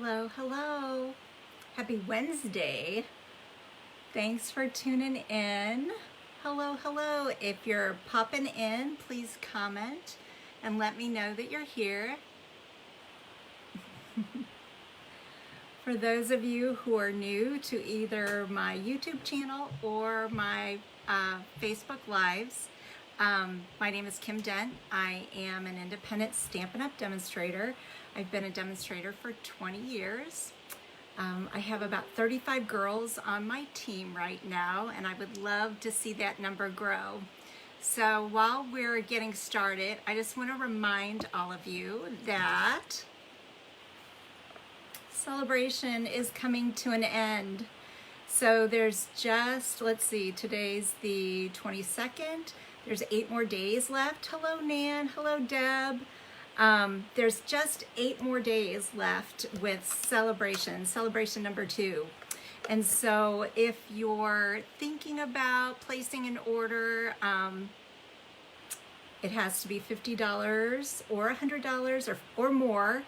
Hello, hello. Happy Wednesday. Thanks for tuning in. Hello, hello. If you're popping in, please comment and let me know that you're here. For those of you who are new to either my YouTube channel or my Facebook Lives, my name is Kim Dent. I am an independent Stampin' Up! Demonstrator. I've been a demonstrator for 20 years. I have about 35 girls on my team right now, and I would love to see that number grow. So while we're getting started, I just want to remind all of you that celebration is coming to an end. So there's just, let's see, today's the 22nd. There's 8 more days left. Hello, Nan. Hello, Deb. There's just 8 more days left with celebration number 2. And so if you're thinking about placing an order, it has to be $50 or $100 or more.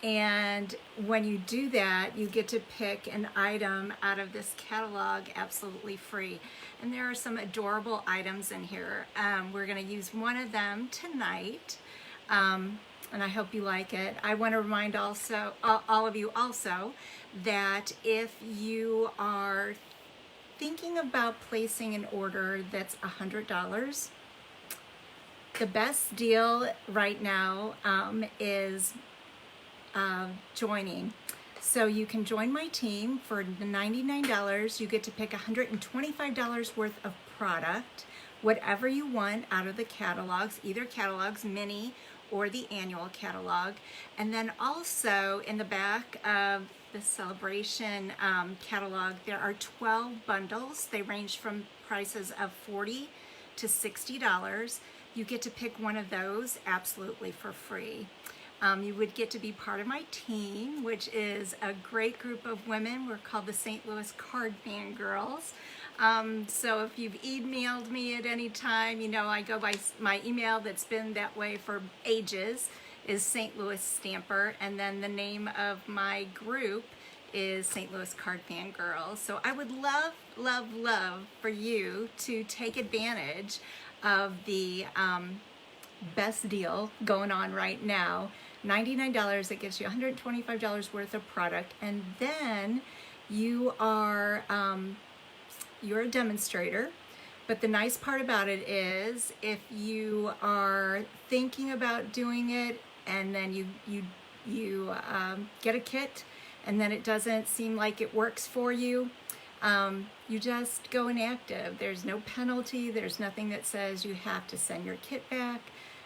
And when you do that, you get to pick an item out of this catalog absolutely free. And there are some adorable items in here. We're going to use one of them tonight, and I hope you like it. I want to remind also all of you also that if you are thinking about placing an order that's $100, the best deal right now is joining. So you can join my team for $99. You get to pick $125 worth of product, whatever you want out of the catalogs, either catalogs, mini or the annual catalog. And then also in the back of the celebration catalog, there are 12 bundles. They range from prices of $40 to $60. You get to pick one of those absolutely for free. You would get to be part of my team, which is a great group of women. We're called the St. Louis Card Fan Girls. So if you've emailed me at any time, you know I go by my email that's been that way for ages is St. Louis Stamper, and then the name of my group is St. Louis Card Fan Girls. So I would love, love, love for you to take advantage of the best deal going on right now. $99, it gives you $125 worth of product, and then you are you're a demonstrator. But the nice part about it is if you are thinking about doing it and then you get a kit and then it doesn't seem like it works for you, you just go inactive. There's no penalty. There's nothing that says you have to send your kit back.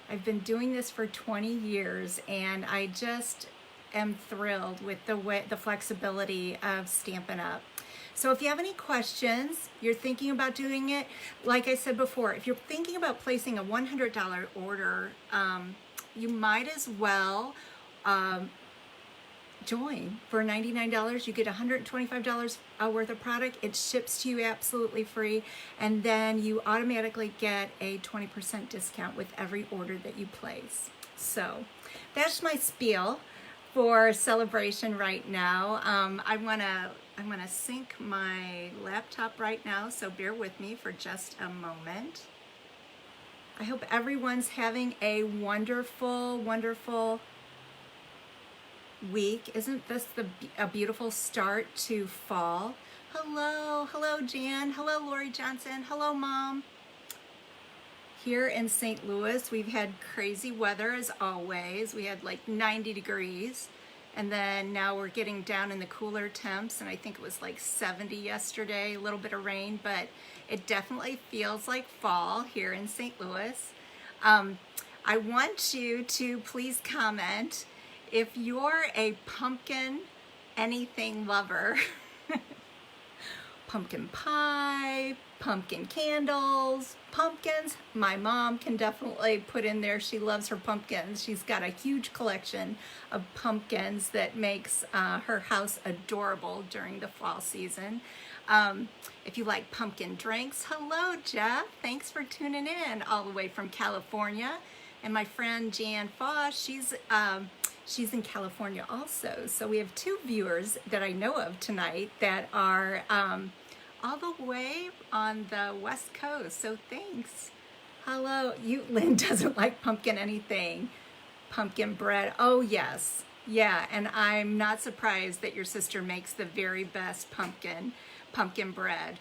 I've been doing this for 20 years, and I just am thrilled with the flexibility of Stampin' Up! So if you have any questions, you're thinking about doing it, like I said before, if you're thinking about placing a $100 order, you might as well join. For $99, you get $125 worth of product. It ships to you absolutely free, and then you automatically get a 20% discount with every order that you place. So that's my spiel for celebration right now. I wanna sync my laptop right now, so bear with me for just a moment. I hope everyone's having a wonderful, wonderful week. Isn't this a beautiful start to fall? Hello Jan, hello Lori Johnson, hello Mom. Here in St. Louis, we've had crazy weather as always. We had like 90 degrees, and then now we're getting down in the cooler temps, and I think it was like 70 yesterday, a little bit of rain, but it definitely feels like fall here in St. Louis. I want you to please comment if you're a pumpkin anything lover. Pumpkin pie, pumpkin candles, pumpkins. My mom can definitely put in there, she loves her pumpkins. She's got a huge collection of pumpkins that makes her house adorable during the fall season. If you like pumpkin drinks, hello Jeff, thanks for tuning in all the way from California. And my friend Jan Foss, she's She's in California also. So we have 2 viewers that I know of tonight that are all the way on the West Coast. So thanks. Hello. Lynn doesn't like pumpkin anything. Pumpkin bread. Oh, yes. Yeah, and I'm not surprised that your sister makes the very best pumpkin bread.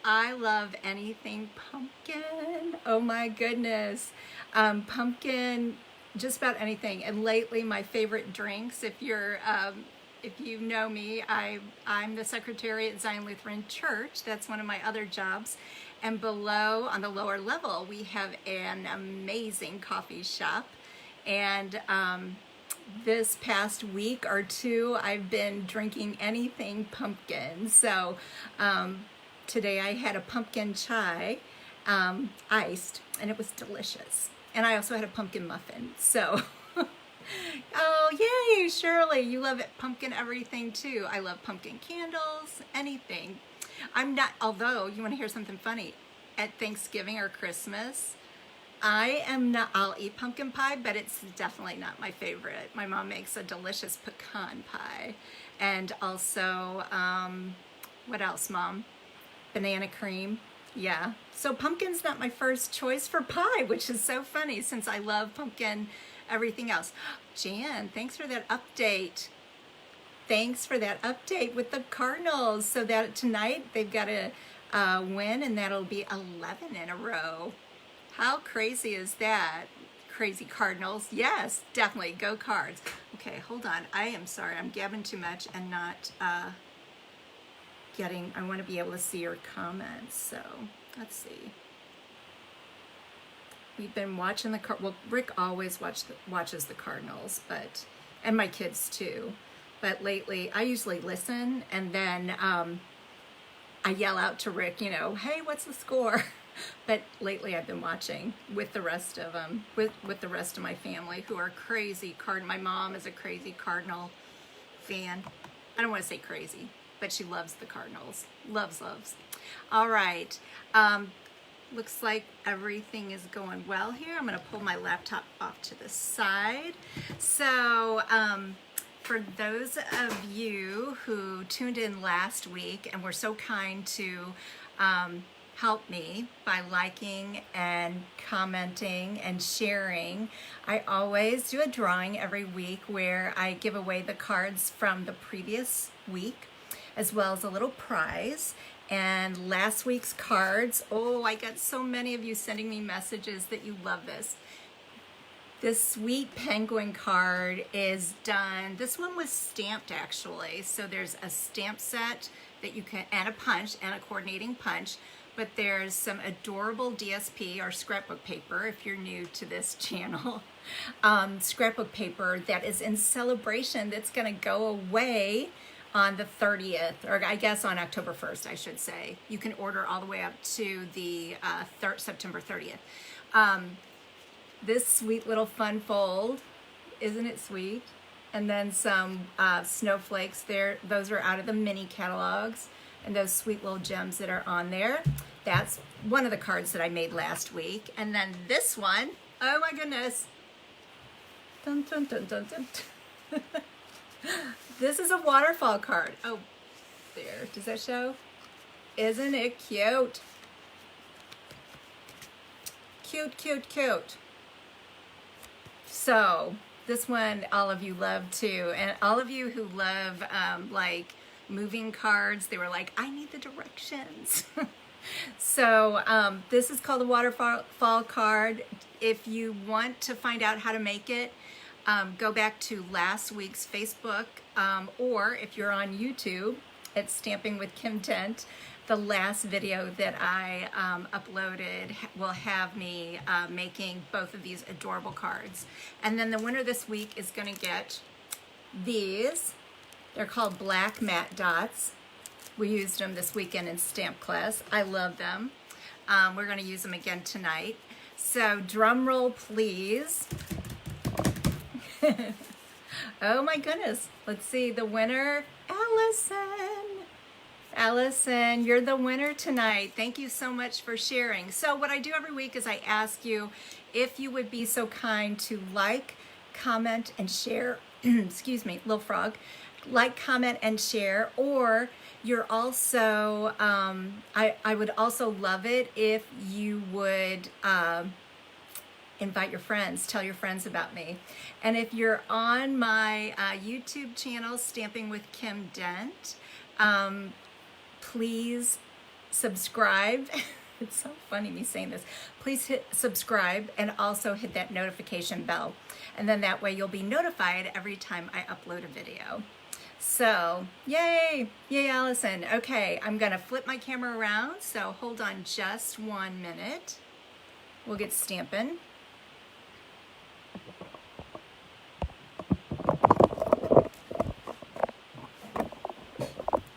I love anything pumpkin. Oh my goodness. Pumpkin, just about anything. And lately, my favorite drinks, if you know me, I'm the secretary at Zion Lutheran Church. That's one of my other jobs. And below, on the lower level, we have an amazing coffee shop. And this past week or 2, I've been drinking anything pumpkin. So today I had a pumpkin chai, iced, and it was delicious. And I also had a pumpkin muffin. So, oh yay, Shirley, you love it, pumpkin everything too. I love pumpkin candles, anything. Although, you want to hear something funny? At Thanksgiving or Christmas, I'll eat pumpkin pie, but it's definitely not my favorite. My mom makes a delicious pecan pie. And also, what else, Mom? Banana cream. Yeah. So pumpkin's not my first choice for pie, which is so funny since I love pumpkin everything else. Jan, thanks for that update. Thanks for that update with the Cardinals. So that tonight they've got a win, and that'll be 11 in a row. How crazy is that? Crazy Cardinals. Yes, definitely. Go Cards. Okay, hold on. I am sorry. I'm gabbing too much and not I want to be able to see your comments. So let's see. We've been watching well, Rick always watches the Cardinals, and my kids too. But lately, I usually listen, and then I yell out to Rick, hey, what's the score? But lately I've been watching with the rest of them, with the rest of my family who are crazy My mom is a crazy Cardinal fan. I don't want to say crazy, but she loves the Cardinals. Loves. All right. Looks like everything is going well here. I'm going to pull my laptop off to the side. So, for those of you who tuned in last week and were so kind to help me by liking and commenting and sharing, I always do a drawing every week where I give away the cards from the previous week, as well as a little prize. And last week's cards, I got so many of you sending me messages that you love this. This sweet penguin card is done. This one was stamped actually. So there's a stamp set that you can, and a punch, and a coordinating punch. But there's some adorable DSP or scrapbook paper, if you're new to this channel, scrapbook paper that is in celebration that's going to go away on the 30th, or I guess on October 1st, I should say. You can order all the way up to the September 30th. This sweet little fun fold, isn't it sweet? And then some snowflakes there. Those are out of the mini catalogs. And those sweet little gems that are on there. That's one of the cards that I made last week. And then this one, oh my goodness. Dun, dun, dun, dun, dun. This is a waterfall card. Oh, there. Does that show? Isn't it cute? Cute, cute, cute. So, this one all of you love too. And all of you who love like moving cards, they were like, I need the directions. So this is called a waterfall card. If you want to find out how to make it, go back to last week's Facebook, or if you're on YouTube, it's Stamping with Kim Dent. The last video that I uploaded will have me making both of these adorable cards. And then the winner this week is going to get these. They're called black matte dots. We used them this weekend in stamp class. I love them. We're going to use them again tonight. So drum roll, please. Oh my goodness. Let's see. The winner, Allison. Allison, you're the winner tonight. Thank you so much for sharing. So what I do every week is I ask you if you would be so kind to like, comment, and share excuse me, little frog, like, comment, and share. Or you're also, I would also love it if you would invite your friends, tell your friends about me. And if you're on my YouTube channel, Stamping with Kim Dent, please subscribe. It's so funny me saying this. Please hit subscribe and also hit that notification bell. And then that way you'll be notified every time I upload a video. So, yay! Yay, Allison. Okay, I'm gonna flip my camera around, so hold on just 1 minute. We'll get stamping.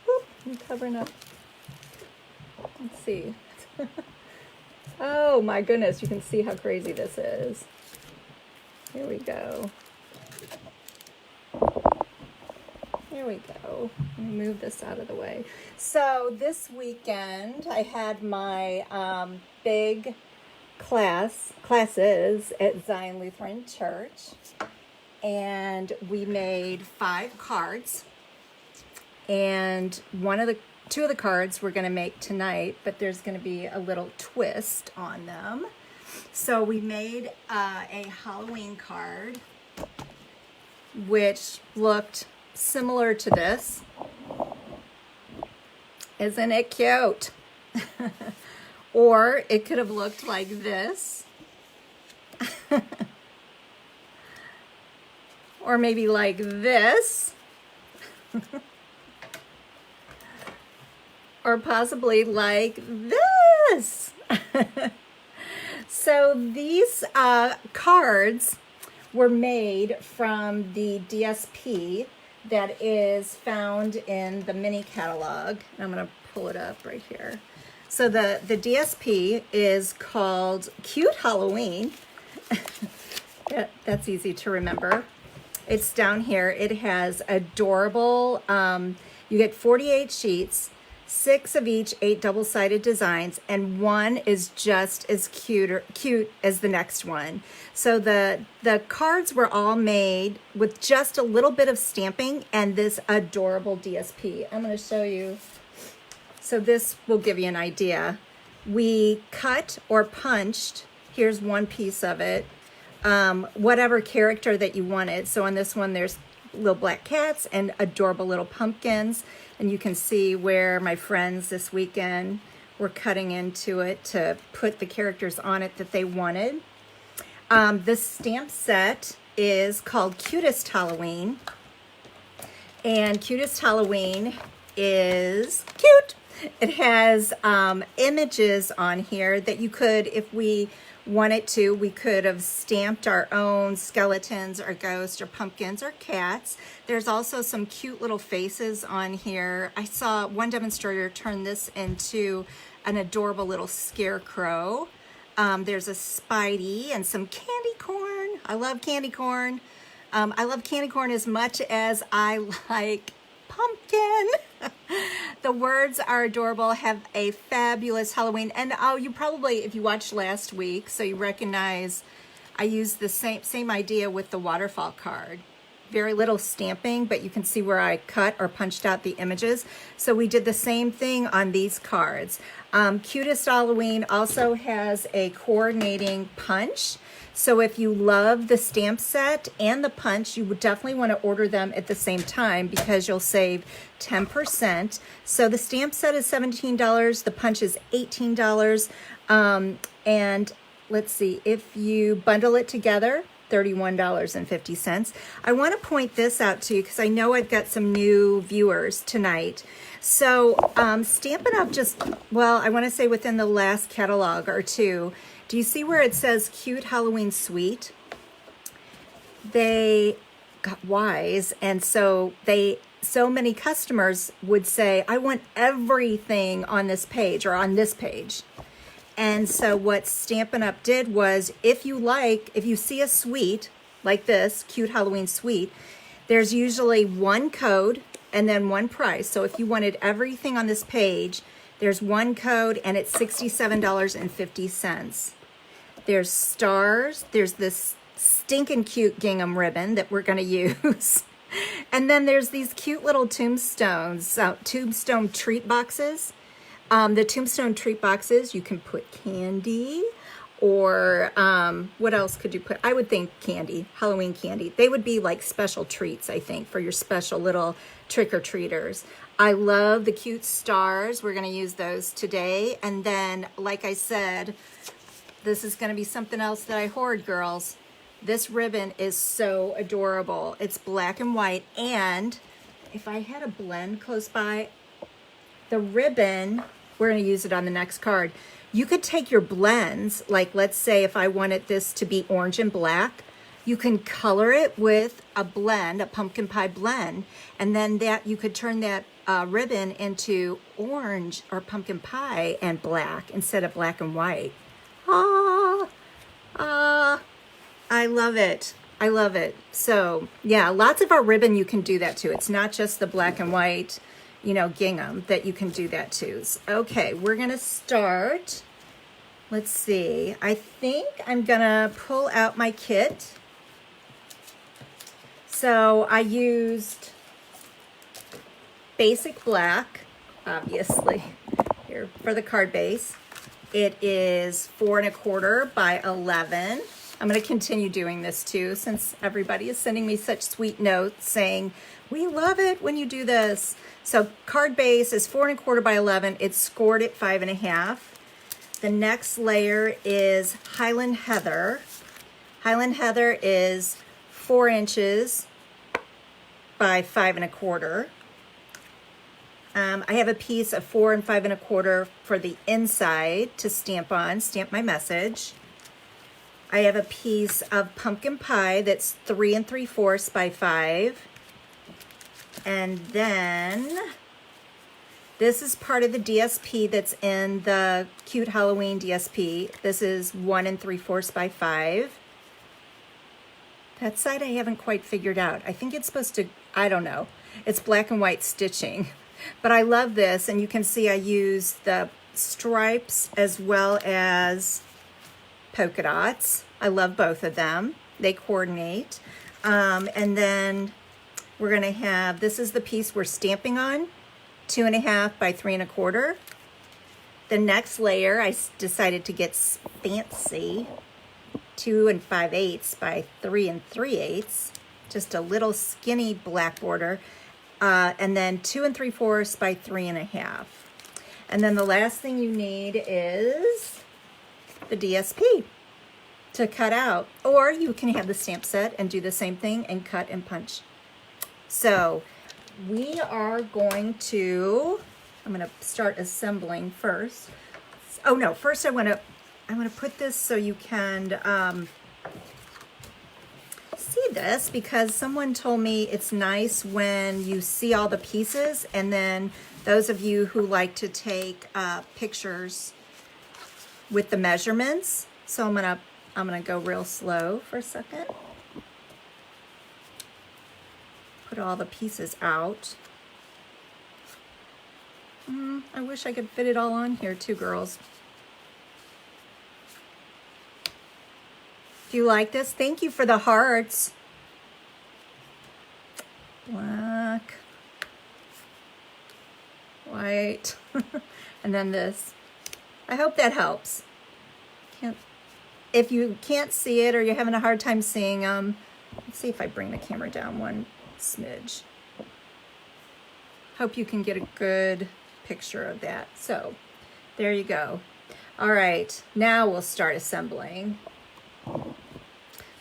Whoop, I'm covering up. Let's see. Oh my goodness, you can see how crazy this is. Here we go. Here we go. Let me move this out of the way. So this weekend I had my big classes at Zion Lutheran Church, and we made 5 cards, and two of the cards we're going to make tonight, but there's going to be a little twist on them. So we made a Halloween card, which looked similar to this. Isn't it cute? Or it could have looked like this. Or maybe like this. Or possibly like this. So these cards were made from the DSP that is found in the mini catalog. I'm going to pull it up right here. So the DSP is called Cute Halloween. That's easy to remember. It's down here. It has adorable, you get 48 sheets, 6 of each 8 double-sided designs, and 1 is just as cute as the next one. So the cards were all made with just a little bit of stamping and this adorable DSP. I'm going to show you. So this will give you an idea. We cut or punched, here's one piece of it, whatever character that you wanted. So on this one, there's little black cats and adorable little pumpkins. And you can see where my friends this weekend were cutting into it to put the characters on it that they wanted. This stamp set is called Cutest Halloween. And Cutest Halloween is cute. It has images on here that you could, if we wanted to, we could have stamped our own skeletons or ghosts or pumpkins or cats. There's also some cute little faces on here. I saw one demonstrator turn this into an adorable little scarecrow. There's a Spidey and some candy corn. I love candy corn. I love candy corn as much as I like pumpkin. The words are adorable, have a fabulous Halloween. And oh, you probably, if you watched last week, so you recognize I used the same idea with the waterfall card. Very little stamping, but you can see where I cut or punched out the images. So we did the same thing on these cards. Cutest Halloween also has a coordinating punch. So if you love the stamp set and the punch, you would definitely want to order them at the same time because you'll save 10%. So the stamp set is $17, the punch is $18. And let's see, if you bundle it together, $31.50. I want to point this out to you because I know I've got some new viewers tonight. So Stampin' Up just, well, I want to say within the last catalog or two, do you see where it says Cute Halloween Suite? They got wise, and so many customers would say, I want everything on this page or on this page. And so what Stampin' Up did was, if you see a suite like this, Cute Halloween Suite, there's usually one code and then one price. So if you wanted everything on this page, there's one code and it's $67.50. There's stars, there's this stinking cute gingham ribbon that we're going to use. And then there's these cute little tombstones, tombstone treat boxes. The tombstone treat boxes, you can put candy, or what else could you put? I would think candy, Halloween candy. They would be like special treats, I think, for your special little trick-or-treaters. I love the cute stars. We're going to use those today. And then, like I said, this is going to be something else that I hoard, girls. This ribbon is so adorable. It's black and white. And if I had a blend close by, the ribbon, we're going to use it on the next card. You could take your blends, like let's say if I wanted this to be orange and black, you can color it with a blend, a pumpkin pie blend, and then that you could turn that ribbon into orange or pumpkin pie and black instead of black and white. I love it. I love it. So yeah, lots of our ribbon you can do that too. It's not just the black and white, you know, gingham that you can do that too. Okay, we're gonna start. Let's see. I think I'm gonna pull out my kit. So I used basic black, obviously, here for the card base. It is 4 1/4 by 11. I'm going to continue doing this too, since everybody is sending me such sweet notes saying, we love it when you do this. So card base is 4 1/4 by 11. It's scored at 5 1/2. The next layer is Highland Heather. Highland Heather is 4 inches by 5 1/4. I have a piece of 4 5 1/4 for the inside to stamp on, stamp my message. I have a piece of pumpkin pie that's 3 3/4 by 5. And then this is part of the DSP that's in the Cute Halloween DSP. This is 1 3/4 by 5. That side I haven't quite figured out. I think it's supposed to, I don't know. It's black and white stitching. But I love this, and you can see I use the stripes as well as polka dots. I love both of them. They coordinate. And then we're gonna have, this is the piece we're stamping on, 2 1/2 by 3 1/4. The next layer, I decided to get fancy, 2 5/8 by 3 3/8, just a little skinny black border. And then 2 3/4 by 3 1/2. And then the last thing you need is the DSP to cut out, or you can have the stamp set and do the same thing and cut and punch. So we are going to, I'm going to start assembling first. Oh no, first I want to put this so you can see this, because someone told me it's nice when you see all the pieces, and then those of you who like to take pictures with the measurements. So I'm gonna go real slow for a second. Put all the pieces out. I wish I could fit it all on here too, girls. Do you like this? Thank you for the hearts. Black, white, and then this. I hope that helps. If you can't see it or you're having a hard time seeing them, let's see if I bring the camera down one smidge. Hope you can get a good picture of that. So there you go. All right, now we'll start assembling.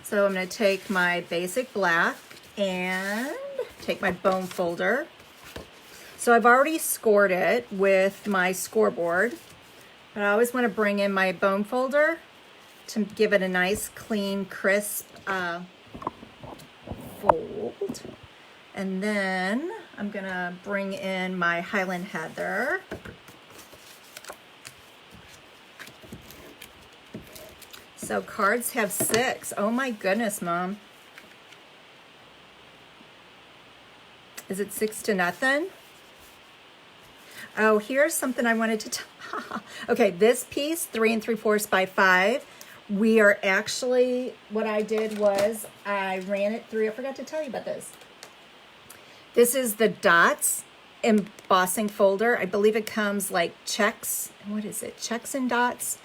So I'm going to take my basic black and take my bone folder. So I've already scored it with my scoreboard, but I always want to bring in my bone folder to give it a nice, clean, crisp fold. And then I'm going to bring in my Highland Heather. So cards have 6. Oh my goodness, Mom. Is it 6 to nothing? Oh, here's something I wanted to tell. Okay, this piece, 3 3/4 by 5, We are actually, what I did was I ran it through, I forgot to tell you about this. This is the dots embossing folder. I believe it comes like checks. What is it? Checks and dots.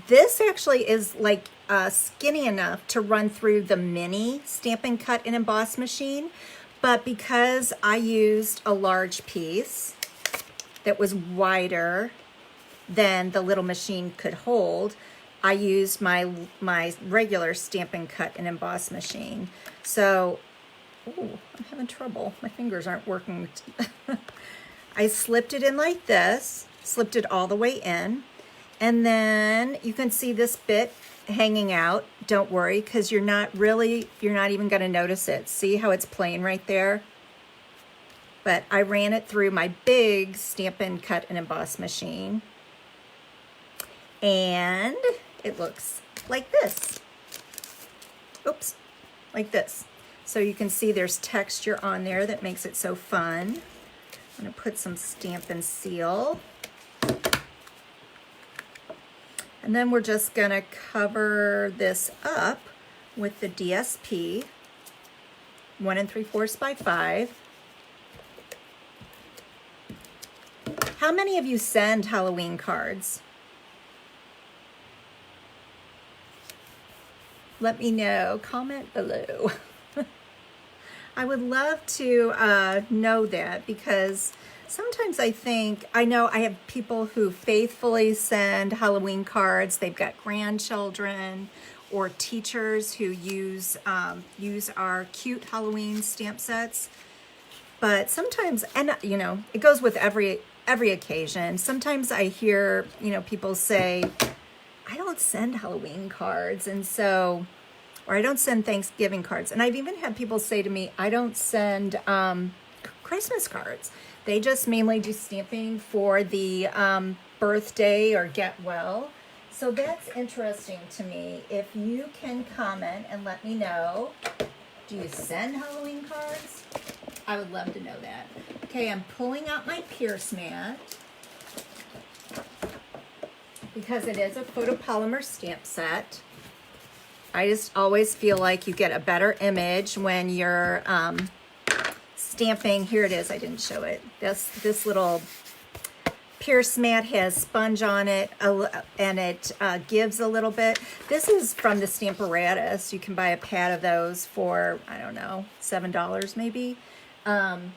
This actually is like skinny enough to run through the mini Stampin' Cut and Emboss machine. But because I used a large piece that was wider than the little machine could hold, I used my regular Stampin' Cut and Emboss machine. So, ooh, I'm having trouble. My fingers aren't working. I slipped it in like this, slipped it all the way in, and then you can see this bit hanging out. Don't worry, because you're not even going to notice it. See how it's plain right there? But I ran it through my big Stampin' Cut and Emboss machine, and it looks like this. Oops, like this. So you can see there's texture on there that makes it so fun. I'm gonna put some Stampin' Seal. And then we're just gonna cover this up with the DSP, 1 3/4 by 5. How many of you send Halloween cards? Let me know, comment below. I would love to know that, because sometimes I know I have people who faithfully send Halloween cards. They've got grandchildren or teachers who use our cute Halloween stamp sets. But sometimes, and you know, it goes with every occasion. Sometimes I hear, you know, people say, I don't send Halloween cards, and so, or I don't send Thanksgiving cards. And I've even had people say to me, I don't send Christmas cards. They just mainly do stamping for the birthday or get well. So that's interesting to me. If you can comment and let me know, do you send Halloween cards? I would love to know that. Okay, I'm pulling out my Pierce mat because it is a photopolymer stamp set. I just always feel like you get a better image when you're stamping. Here it is, I didn't show it. This little Pierce mat has sponge on it, and it gives a little bit. This is from the Stamparatus. You can buy a pad of those for, I don't know, $7 maybe. And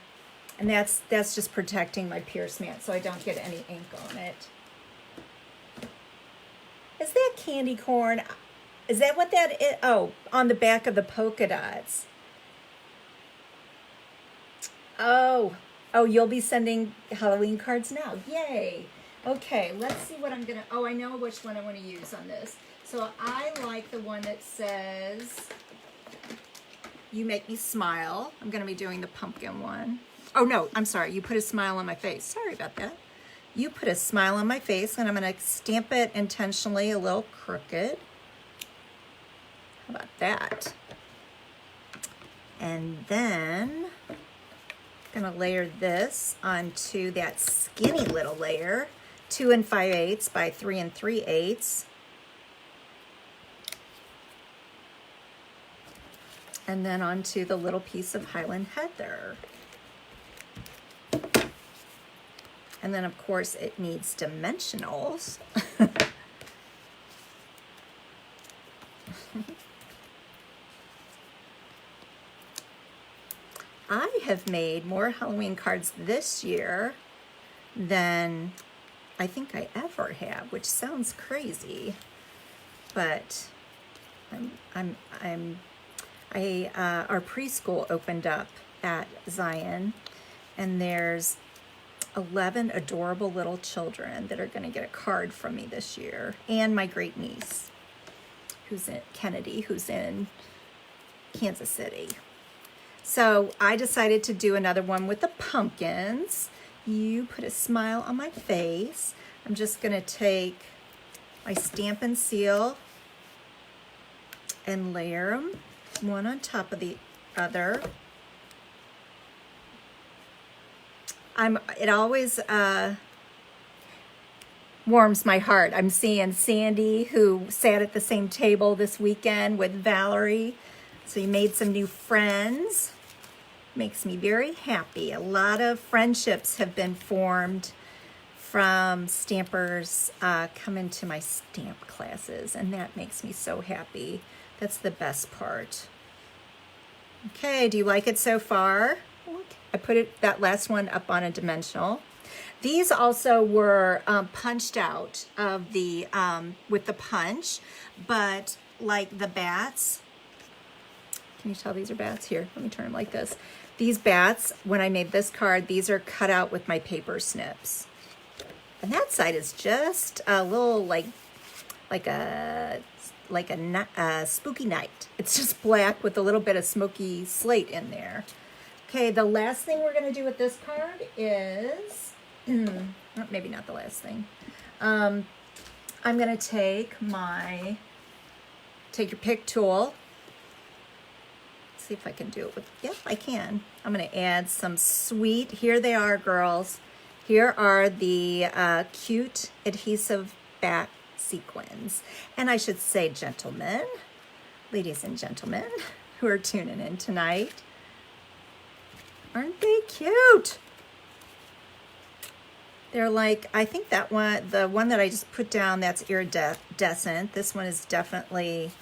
that's just protecting my Pierce mat so I don't get any ink on it. Is that candy corn? Is that what that is? Oh, on the back of the polka dots. Oh, you'll be sending Halloween cards now. Yay. Okay, let's see what I'm gonna, I know which one I want to use on this. So I like the one that says, you make me smile. I'm gonna be doing the pumpkin one. Oh no, I'm sorry, you put a smile on my face. Sorry about that. You put a smile on my face, and I'm gonna stamp it intentionally a little crooked. How about that? And then I'm gonna layer this onto that skinny little layer, 2 5/8 by 3 3/8. And then onto the little piece of Highland Heather. And then of course it needs dimensionals. I have made more Halloween cards this year than I think I ever have, which sounds crazy, but our preschool opened up at Zion, and there's 11 adorable little children that are going to get a card from me this year, and my great niece, who's in Kennedy, who's in Kansas City. So I decided to do another one with the pumpkins. You put a smile on my face. I'm just going to take my Stampin' Seal and layer them one on top of the other. warms my heart. I'm seeing Sandy, who sat at the same table this weekend with Valerie. So you made some new friends. Makes me very happy. A lot of friendships have been formed from stampers coming to my stamp classes, and that makes me so happy. That's the best part. Okay, do you like it so far? I put that last one up on a dimensional. These also were punched out of the with the punch, but like the bats. Can you tell these are bats? Here, let me turn them like this. These bats, when I made this card, these are cut out with my paper snips. And that side is just a little like a spooky night. It's just black with a little bit of smoky slate in there. Okay, the last thing we're going to do with this card is, maybe not the last thing. I'm going to take your pick tool. Let's see if I can do it with, yep, I can. I'm going to add some sweet, here they are, girls. Here are the cute adhesive back sequins. And I should say gentlemen, ladies and gentlemen who are tuning in tonight. Aren't they cute? They're like, I think that one, the one that I just put down, that's iridescent. This one is definitely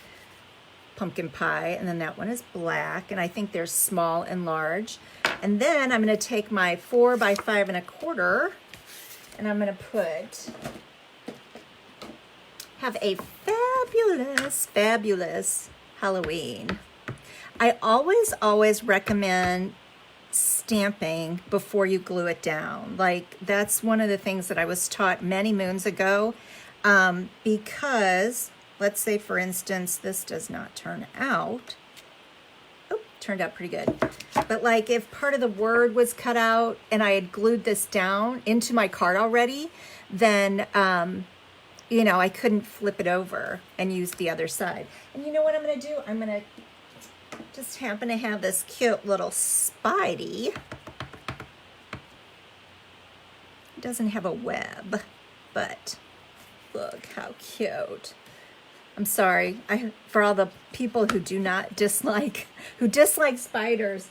pumpkin pie, and then that one is black, and I think they're small and large. And then I'm going to take my 4 by 5 1/4, and I'm going to have a fabulous Halloween. I always recommend stamping before you glue it down. Like, that's one of the things that I was taught many moons ago, because let's say, for instance, this does not turn out. Oh, turned out pretty good. But like if part of the word was cut out and I had glued this down into my card already, then, you know, I couldn't flip it over and use the other side. And you know what I'm going to do? I'm going to just happen to have this cute little Spidey. It doesn't have a web, but look how cute. I'm sorry for all the people who dislike spiders.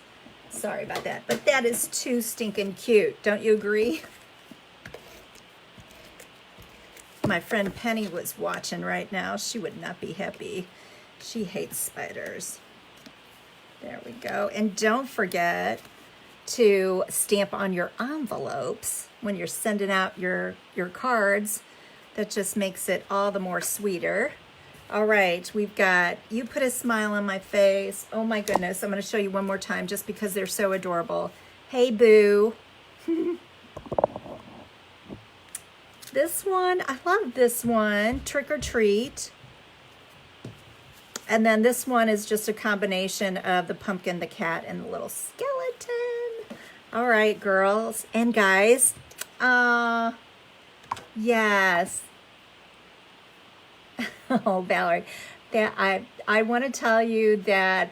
Sorry about that, but that is too stinking cute. Don't you agree? My friend Penny was watching right now. She would not be happy. She hates spiders. There we go. And don't forget to stamp on your envelopes when you're sending out your cards. That just makes it all the more sweeter. All right, we've got You Put a Smile on My Face. Oh my goodness, I'm going to show you one more time just because they're so adorable. Hey, Boo. This one, I love this one, Trick or Treat. And then this one is just a combination of the pumpkin, the cat, and the little skeleton. All right, girls and guys. Yes. Oh, Valerie, that I want to tell you that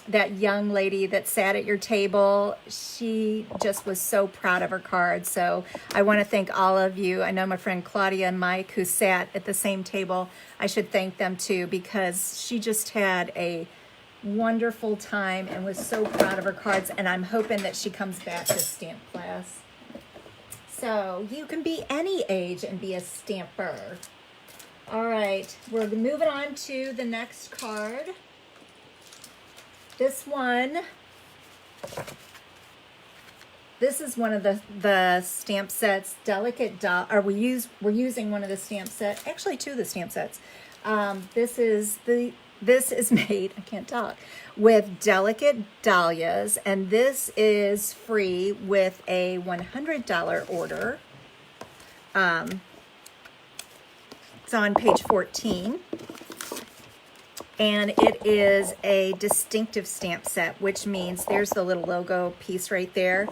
that young lady that sat at your table, she just was so proud of her card. So I want to thank all of you. I know my friend Claudia and Mike who sat at the same table. I should thank them too, because she just had a wonderful time and was so proud of her cards. And I'm hoping that she comes back to stamp class. So you can be any age and be a stamper. All right, we're moving on to the next card. This one, this is one of the stamp sets, Delicate Doll, or we're using one of the stamp sets, actually 2 of the stamp sets. This is made, I can't talk, with Delicate Dahlias, and this is free with a $100 order. It's on page 14. And it is a distinctive stamp set, which means there's the little logo piece right there.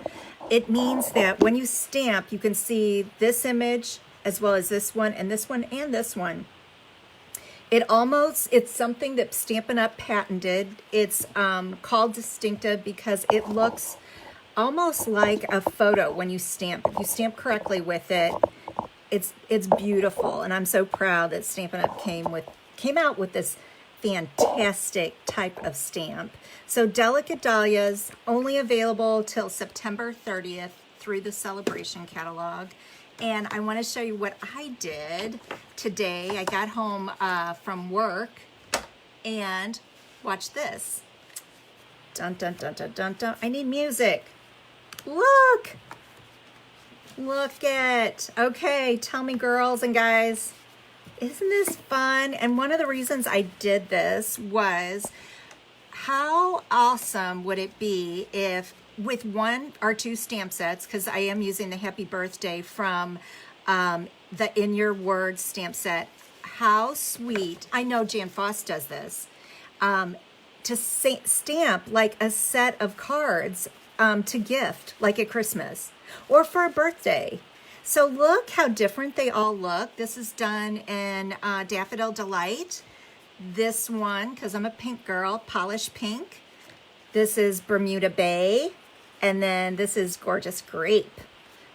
It means that when you stamp, you can see this image as well as this one and this one and this one. It's something that Stampin' Up patented. It's called distinctive because it looks almost like a photo when you stamp. If you stamp correctly with it, it's beautiful, and I'm so proud that Stampin' Up came out with this fantastic type of stamp. So Delicate Dahlias, only available till September 30th through the Celebration Catalog. And I want to show you what I did today. I got home from work, and watch this. Dun, dun, dun, dun, dun, dun. I need music. Look! Look at, okay, tell me, girls and guys, isn't this fun? And one of the reasons I did this was, how awesome would it be if with 1 or 2 stamp sets, because I am using the Happy Birthday from the In Your Words stamp set. How sweet, I know Jan Foss does this, to stamp like a set of cards to gift, like at Christmas or for a birthday. So look how different they all look. This is done in Daffodil Delight. This one, because I'm a pink girl, Polished Pink. This is Bermuda Bay. And then this is Gorgeous Grape.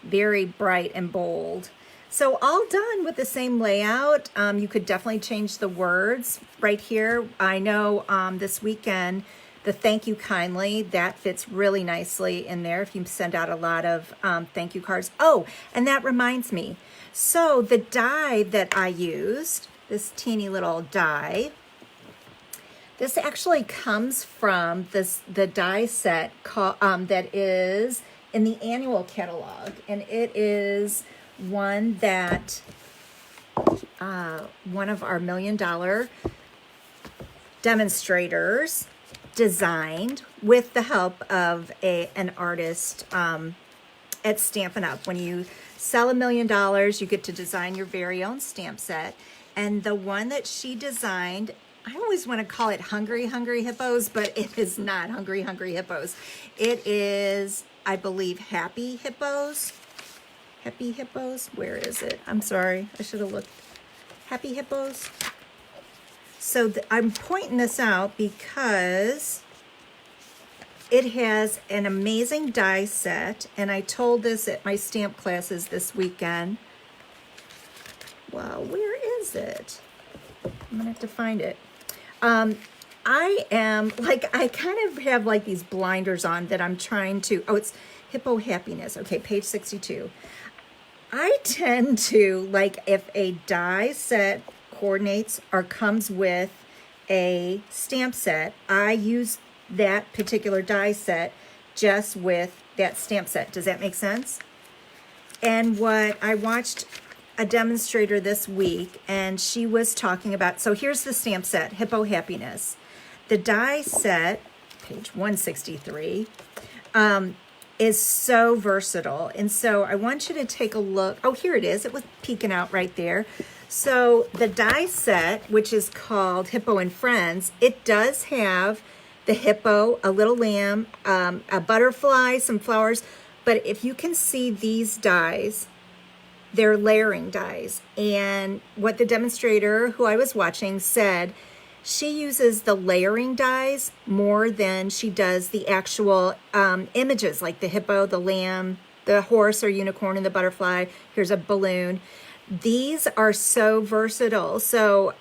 Very bright and bold. So all done with the same layout. You could definitely change the words right here. I know this weekend, the Thank You Kindly, that fits really nicely in there if you send out a lot of thank you cards. Oh, and that reminds me. So the die that I used, this teeny little die, this actually comes from the die set that is in the annual catalog. And it is one that one of our $1 million demonstrators designed with the help of an artist at Stampin' Up. When you sell $1 million, you get to design your very own stamp set. And the one that she designed, I always want to call it Hungry Hungry Hippos, but it is not Hungry Hungry Hippos. It is, I believe, Happy Hippos. Happy Hippos? Where is it? I'm sorry. I should have looked. Happy Hippos. So I'm pointing this out because it has an amazing die set, and I told this at my stamp classes this weekend. Well, where is it? I'm gonna have to find it. I am, like, I kind of have like these blinders on that I'm trying to, oh, it's Hippo Happiness. Okay, page 62. I tend to, like, if a die set coordinates or comes with a stamp set, I use that particular die set just with that stamp set. Does that make sense? And what I watched a demonstrator this week, and she was talking about, so here's the stamp set, Hippo Happiness. The die set, page 163, is so versatile. And so I want you to take a look. Oh, here it is. It was peeking out right there. So the die set, which is called Hippo and Friends, it does have the hippo, a little lamb, a butterfly, some flowers. But if you can see these dies, they're layering dies. And what the demonstrator who I was watching said, she uses the layering dies more than she does the actual images, like the hippo, the lamb, the horse or unicorn, and the butterfly. Here's a balloon. These are so versatile. So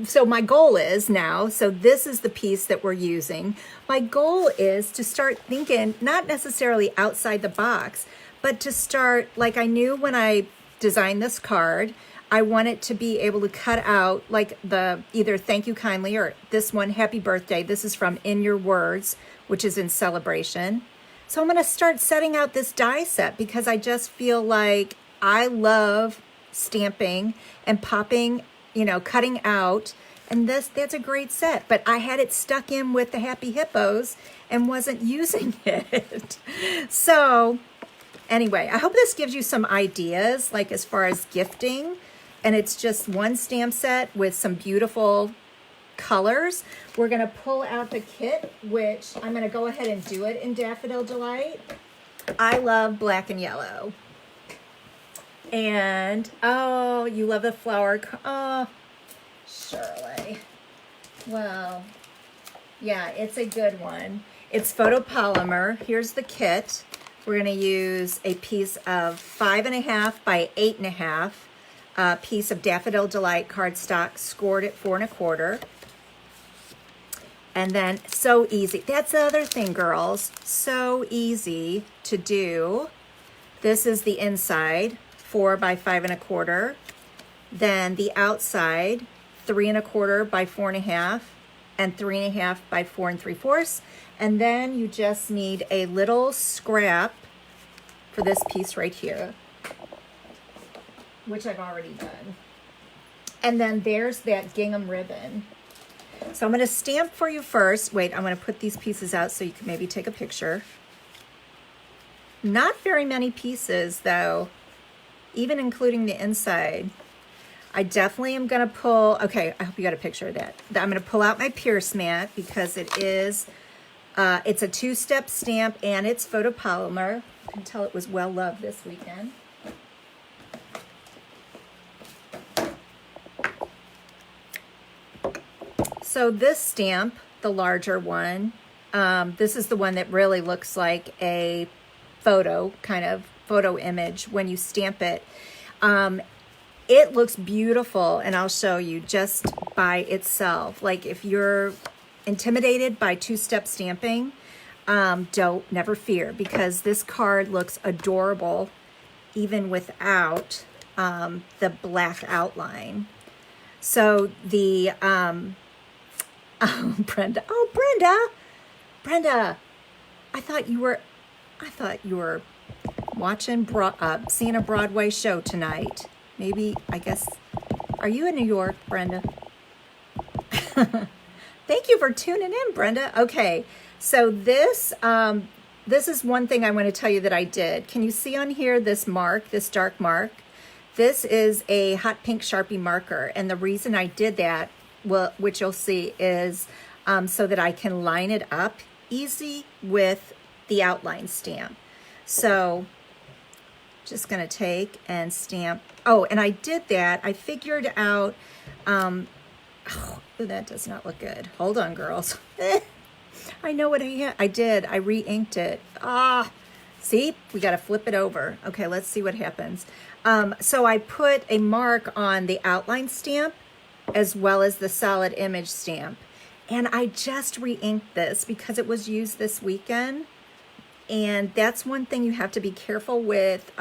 so my goal is now, so this is the piece that we're using. My goal is to start thinking, not necessarily outside the box, but to start, like I knew when I designed this card, I want it to be able to cut out like the either Thank You Kindly or this one, Happy Birthday. This is from In Your Words, which is in Celebration. So I'm going to start setting out this die set because I just feel like I love stamping and popping, you know, cutting out. And that's a great set. But I had it stuck in with the Happy Hippos and wasn't using it. So anyway, I hope this gives you some ideas, like as far as gifting. And it's just one stamp set with some beautiful colors. We're gonna pull out the kit, which I'm gonna go ahead and do it in Daffodil Delight. I love black and yellow. And, oh, you love the flower. Oh, Shirley. Well, yeah, it's a good one. It's photopolymer. Here's the kit. We're going to use a piece of 5.5 by 8.5 piece of Daffodil Delight cardstock scored at 4 1/4. And then, so easy. That's the other thing, girls. So easy to do. This is the inside, 4 by 5 1/4. Then the outside, 3 1/4 by 4 1/2, and 3 1/2 by 4 3/4. And then you just need a little scrap for this piece right here, which I've already done. And then there's that gingham ribbon. So I'm going to stamp for you first. Wait, I'm going to put these pieces out so you can maybe take a picture. Not very many pieces though, even including the inside. I definitely am going to pull, okay, I hope you got a picture of that. I'm going to pull out my Pierce mat because it is, it's a 2-step stamp and it's photopolymer. You can tell it was well loved this weekend. So this stamp, the larger one, this is the one that really looks like a photo, kind of photo image when you stamp it. It looks beautiful, and I'll show you just by itself. Like if you're intimidated by 2-step stamping, never fear, because this card looks adorable even without the black outline. So the Brenda. Oh, Brenda. I thought you were watching, seeing a Broadway show tonight. Maybe, I guess, are you in New York, Brenda? Thank you for tuning in, Brenda. Okay, so this is one thing I want to tell you that I did. Can you see on here this mark, this dark mark? This is a hot pink Sharpie marker, and the reason I did that, well, which you'll see, is so that I can line it up easy with the outline stamp. So just gonna take and stamp. Oh, and I did that. I figured out, oh, that does not look good. Hold on, girls. I know what I did. I re-inked it. See, we gotta flip it over. Okay, let's see what happens. So I put a mark on the outline stamp as well as the solid image stamp. And I just re-inked this because it was used this weekend. And that's one thing you have to be careful with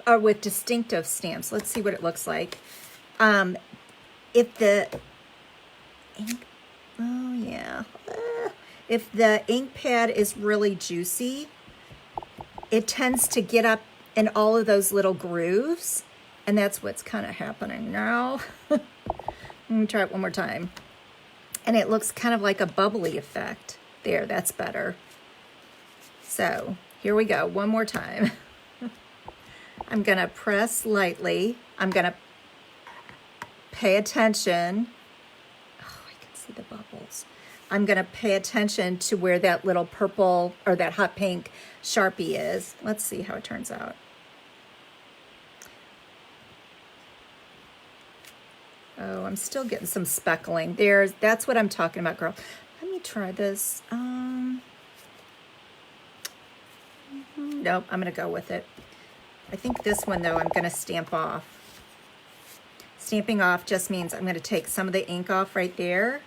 with distinctive stamps. Let's see what it looks like. If the ink, oh yeah, if the ink pad is really juicy, it tends to get up in all of those little grooves. And that's what's kind of happening now. Let me try it one more time. And it looks kind of like a bubbly effect. There, that's better. So here we go, one more time. I'm gonna press lightly. I'm gonna pay attention. Oh, I can see the bubbles. I'm gonna pay attention to where that little purple or that hot pink Sharpie is. Let's see how it turns out. Oh, I'm still getting some speckling. That's what I'm talking about, girl. Let me try this. Nope, I'm gonna go with it. I think this one though, I'm gonna stamp off. Stamping off just means I'm gonna take some of the ink off right there.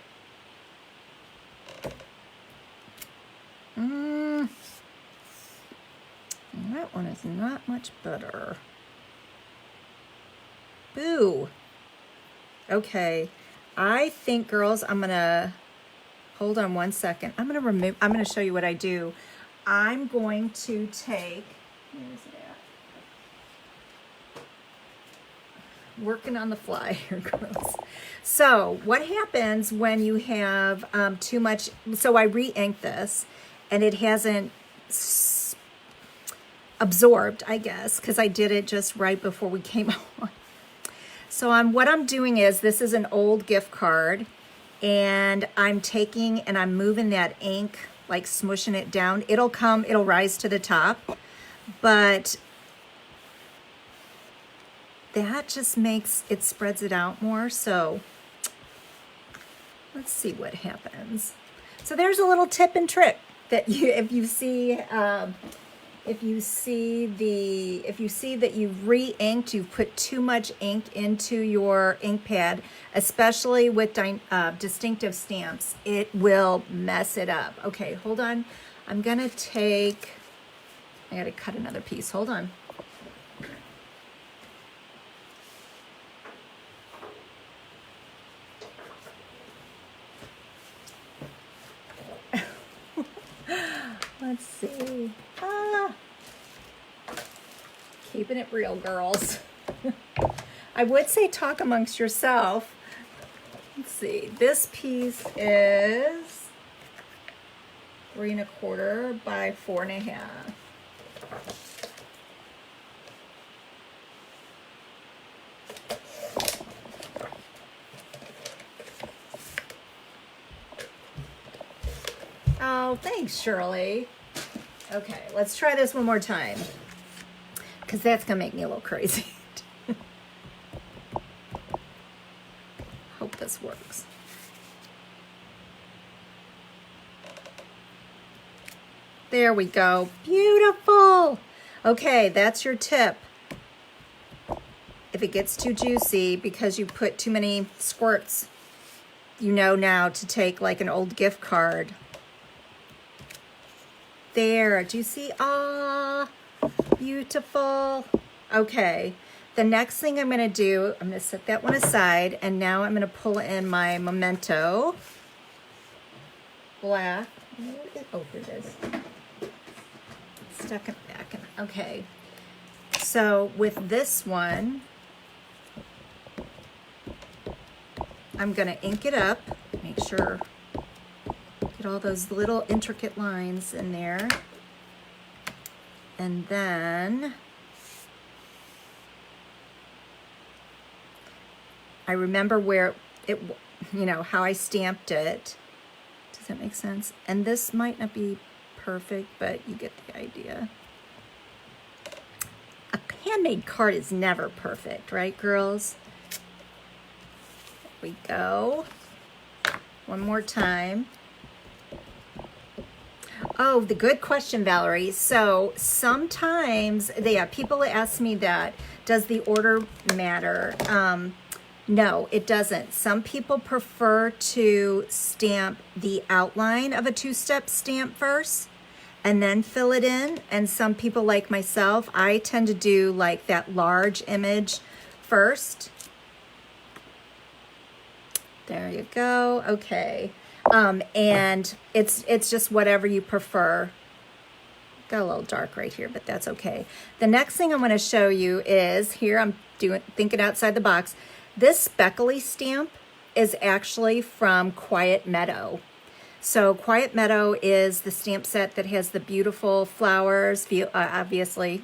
That one is not much better. Boo. Okay, I think, girls, I'm gonna, hold on one second. I'm gonna show you what I do. I'm going to take, where's it at? Working on the fly here, girls. So what happens when you have too much, so I re-inked this and it hasn't absorbed, I guess, because I did it just right before we came on. So what I'm doing is, this is an old gift card, and I'm taking and I'm moving that ink, like smushing it down. It'll rise to the top, but that just makes, it spreads it out more. So let's see what happens. So there's a little tip and trick that you, if you see that you've re-inked, you've put too much ink into your ink pad, especially with distinctive stamps, it will mess it up. Okay, hold on. I gotta cut another piece. Hold on. Let's see. Keeping it real, girls. I would say talk amongst yourself. Let's see. This piece is 3 1/4 by 4 1/2. Oh, thanks, Shirley. Okay, let's try this one more time, because that's gonna make me a little crazy. Hope this works. There we go. Beautiful. Okay, that's your tip. If it gets too juicy because you put too many squirts, you know now to take like an old gift card. There, do you see? Ah, beautiful. Okay, the next thing I'm gonna do, I'm gonna set that one aside, and now I'm gonna pull in my Memento black. Oh, here it is. Stuck it back in. Okay, so with this one, I'm gonna ink it up, make sure, get all those little intricate lines in there. And then I remember where it, you know, how I stamped it. Does that make sense? And this might not be perfect, but you get the idea. A handmade card is never perfect, right, girls? There we go. One more time. Oh, the good question, Valerie. So sometimes, people ask me that, does the order matter? No, it doesn't. Some people prefer to stamp the outline of a two-step stamp first and then fill it in. And some people, like myself, I tend to do like that large image first. There you go. Okay. And it's just whatever you prefer. Got a little dark right here, but that's okay. The next thing I'm going to show you is, here I'm thinking outside the box. This speckly stamp is actually from Quiet Meadow. So Quiet Meadow is the stamp set that has the beautiful flowers, obviously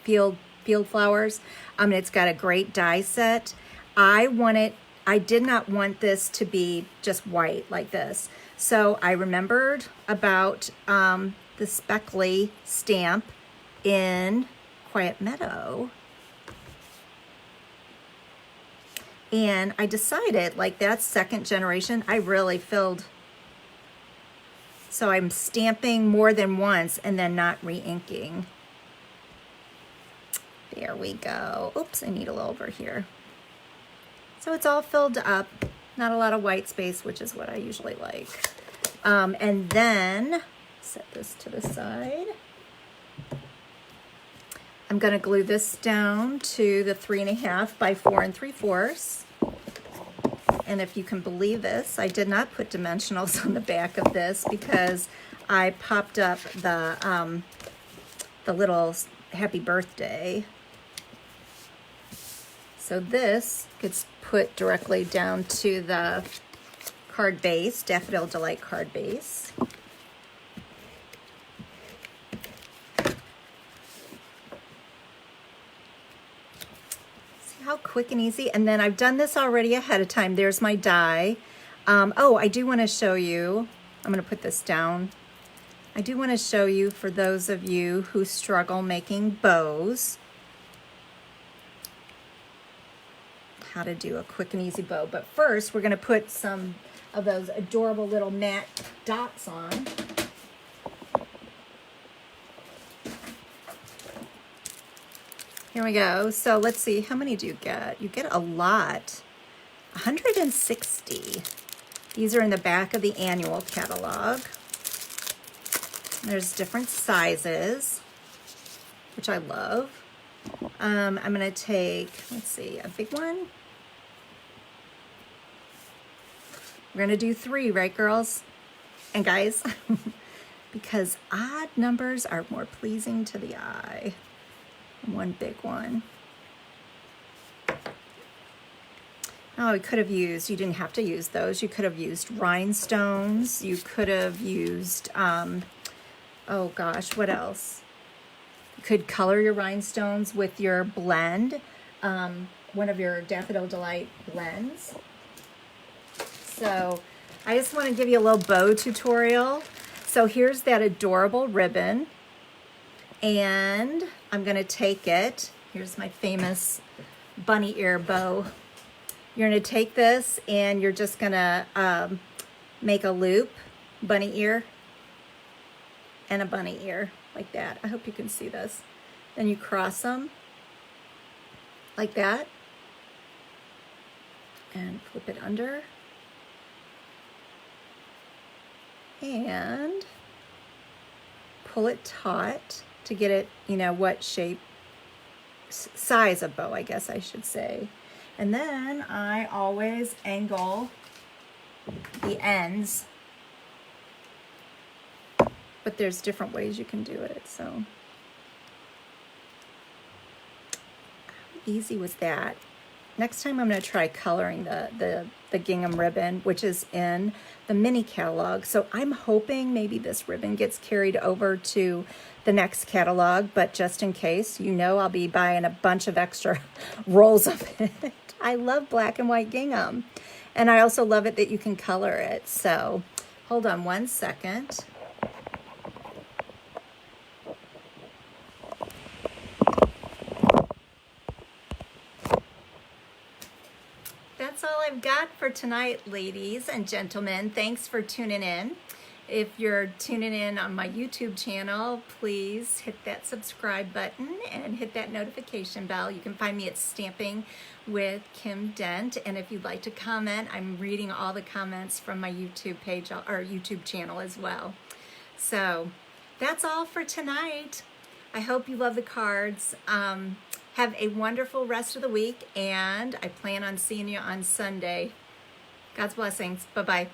field flowers. It's got a great die set. I did not want this to be just white like this. So I remembered about the speckly stamp in Quiet Meadow. And I decided, like, that's second generation. I really filled. So I'm stamping more than once and then not re-inking. There we go. Oops, I need a little over here. So it's all filled up. Not a lot of white space, which is what I usually like. And then, set this to the side. I'm gonna glue this down to the 3 1/2 by 4 3/4. And if you can believe this, I did not put dimensionals on the back of this because I popped up the little happy birthday. So this gets put directly down to the card base, Daffodil Delight card base. See how quick and easy? And then I've done this already ahead of time. There's my die. Oh, I do want to show you. I'm going to put this down. I do want to show you, for those of you who struggle making bows, how to do a quick and easy bow. But first, we're going to put some of those adorable little matte dots on. Here we go. So let's see, how many do you get? You get a lot. 160. These are in the back of the annual catalog. There's different sizes, which I love. I'm gonna take, let's see, a big one. We're gonna do 3, right, girls and guys? Because odd numbers are more pleasing to the eye. One big one. Oh, we could have used, you didn't have to use those. You could have used rhinestones. You could have used, oh gosh, what else? You could color your rhinestones with your blend, one of your Daffodil Delight blends. So I just want to give you a little bow tutorial. So here's that adorable ribbon. And I'm going to take it. Here's my famous bunny ear bow. You're going to take this and you're just going to make a loop, bunny ear, and a bunny ear like that. I hope you can see this. Then you cross them like that and flip it under. And pull it taut to get it, you know, what shape, size of bow, I guess I should say. And then I always angle the ends, but there's different ways you can do it. So how easy was that? Next time I'm going to try coloring the gingham ribbon, which is in the mini catalog. So I'm hoping maybe this ribbon gets carried over to the next catalog, but just in case, you know, I'll be buying a bunch of extra rolls of it. I love black and white gingham. And I also love it that you can color it. So hold on one second. That's all I've got for tonight, ladies and gentlemen. Thanks for tuning in. If you're tuning in on my YouTube channel, please hit that subscribe button and hit that notification bell. You can find me at Stamping with Kim Dent. And if you'd like to comment, I'm reading all the comments from my YouTube page or YouTube channel as well. So that's all for tonight. I hope you love the cards. Have a wonderful rest of the week, and I plan on seeing you on Sunday. God's blessings. Bye-bye.